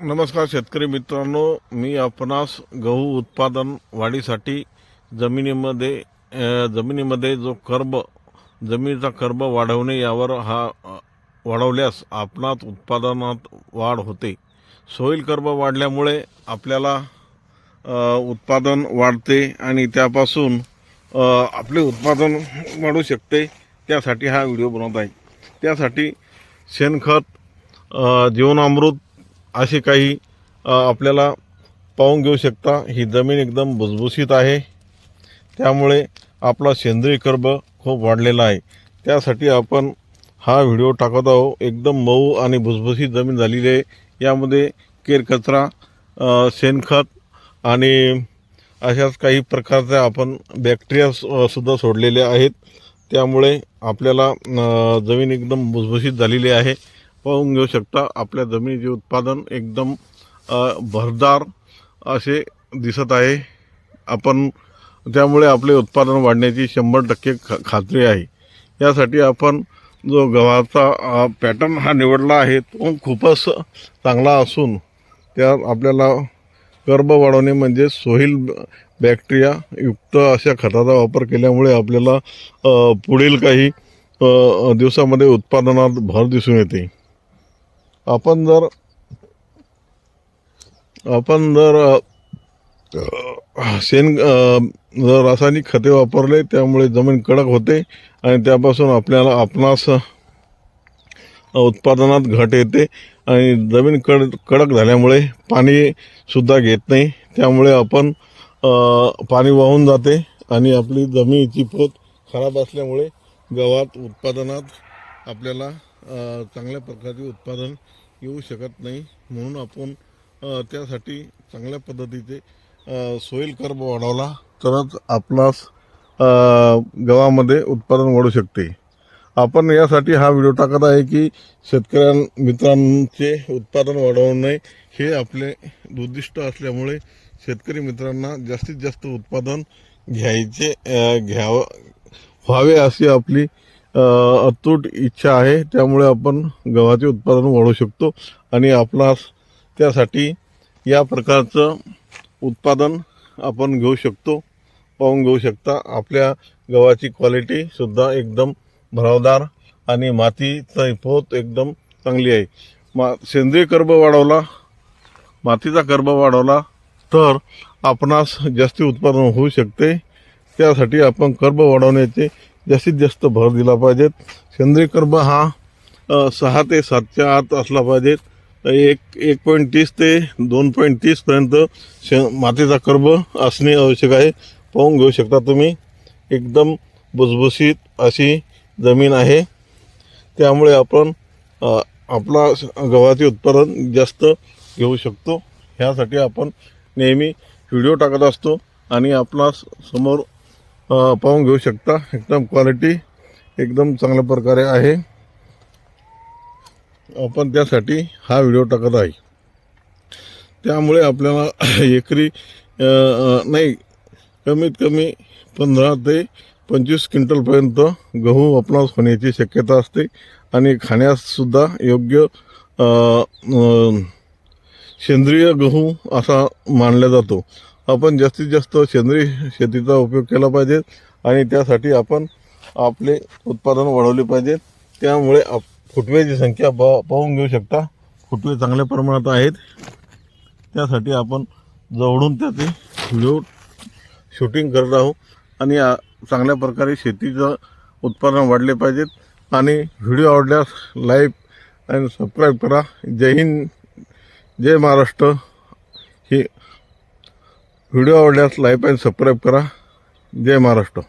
नमस्कार शेतकरी मित्रांनो, मी आपणास गहू उत्पादन वाढीसाठी जमिनीमध्ये जो जमिनीचा कर्ब वाढवणे यावर वाढवल्यास आपणात उत्पादनात वाढ होते. सॉइल कर्ब वाढल्यामुळे आपल्याला उत्पादन वाढते आणि त्यापासून आपले उत्पादन वाढू शकते. त्यासाठी हा व्हिडिओ बनवत आहे. त्यासाठी शेणखत, जीवनामृत असे काही आपल्याला पाहून घेऊ शकता. ही जमीन एकदम भुसभुशीत आहे, त्यामुळे आपला सेंद्रिय कर्ब खूप वाढलेला आहे. त्यासाठी आपण हा व्हिडिओ टाकत आहोत. एकदम मऊ आणि भुसभुशीत जमीन झालेली आहे. यामध्ये केरकचरा, शेणखत आणि अशाच काही प्रकारचे आपण बॅक्टेरिया सुद्धा सोडलेले आहेत. त्यामुळे आपल्याला जमीन एकदम भुसभुशीत झालेली आहे. पाहून घेऊ शकता आपल्या जमिनीचे उत्पादन एकदम भरदार असे दिसत आहे. त्यामुळे आपले उत्पादन वाढण्याची 100% खात्री आहे. यासाठी आपण जो गव्हाचा पॅटर्न हा निवडला आहे तो खूपच चांगला असून त्यात आपल्याला कर्ब वाढवणे म्हणजे सोईल बॅक्टेरिया युक्त अशा खताचा वापर केल्यामुळे आपल्याला पुढील काही दिवसामध्ये उत्पादनात भर दिसून येते. आपण जर जर रासायनिक खते वापरले त्यामुळे जमीन कडक होते आणि त्यापासून आपणास उत्पादनात घट येते आणि जमीन कडक झाल्यामुळे पाणी सुद्धा घेत नाही. त्यामुळे आपण पाणी वाहून जाते आणि आपली जमिनीची पोत खराब असल्यामुळे गव्हात उत्पादनात आपल्याला चांगल्या प्रकारचे उत्पादन येऊ शकत नाही. म्हणून आपण त्यासाठी चांगल्या पद्धतीचे सॉइल कर्ब वाढवला तरच आपणास गव्हामध्ये उत्पादन वाढू शकते. आपण यासाठी हा व्हिडिओ टाकत आहे की मित्रांचे उत्पादन वाढवणे हे आपले उद्दिष्ट असल्यामुळे शेतकरी मित्रांना जास्तीत जास्त उत्पादन व्हावे अशी आपली अतूट इच्छा आहे. त्यामुळे आपण गव्हाचे उत्पादन वाढवू शकतो आणि आपणास त्यासाठी या प्रकारचं उत्पादन आपण घेऊ शकतो. पाहून घेऊ शकता आपल्या गव्हाची क्वालिटीसुद्धा एकदम भरावदार आणि मातीचा पोत एकदम चांगली आहे. सेंद्रिय कर्ब वाढवला, मातीचा कर्ब वाढवला तर आपणास जास्ती उत्पादन होऊ शकते. त्यासाठी आपण कर्ब वाढवण्याचे जास्तीत जास्त भर दिला पाहिजेत. सेंद्रिय कर्ब हा 6 ते 7च्या आत असला पाहिजेत. 1.30 ते 2.30 पर्यंत मातीचा कर्ब असणे आवश्यक आहे. पाहून घेऊ शकता तुम्ही एकदम भुसभुशीत अशी जमीन आहे. त्यामुळे आपण आपला गव्हाचे उत्पादन जास्त घेऊ शकतो. ह्यासाठी आपण नेहमी व्हिडिओ टाकत असतो आणि आपला समोर पाहून घेऊ शकता एकदम क्वालिटी एकदम चांगल्या प्रकारे आहे. आपण त्यासाठी हा व्हिडिओ टाकत आहे. त्यामुळे आपल्याला एकरी नाही कमीत कमी 15 ते 25 क्विंटलपर्यंत गहू आपणास होण्याची शक्यता असते आणि खाण्याससुद्धा योग्य सेंद्रिय गहू असा मानला जातो. आपण जास्तीत जास्त सेंद्रिय शेतीचा उपयोग केला पाहिजे आणि त्यासाठी आपण आपले उत्पादन वाढवले पाहिजे. त्यामुळे फुटव्याची संख्या पाहून घेऊ शकता. फुटवे चांगल्या प्रमाणात आहेत. त्यासाठी आपण जवळून त्याचे व्हिडिओ शूटिंग करत आहोत आणि चांगल्या प्रकारे शेतीचं उत्पादन वाढले पाहिजेत. आणि व्हिडिओ आवडल्यास लाईक आणि सबस्क्राईब करा. जय हिंद, जय महाराष्ट्र. हे व्हिडिओ आवडल्यास लाईक आणि सबस्क्राईब करा. जय महाराष्ट्र.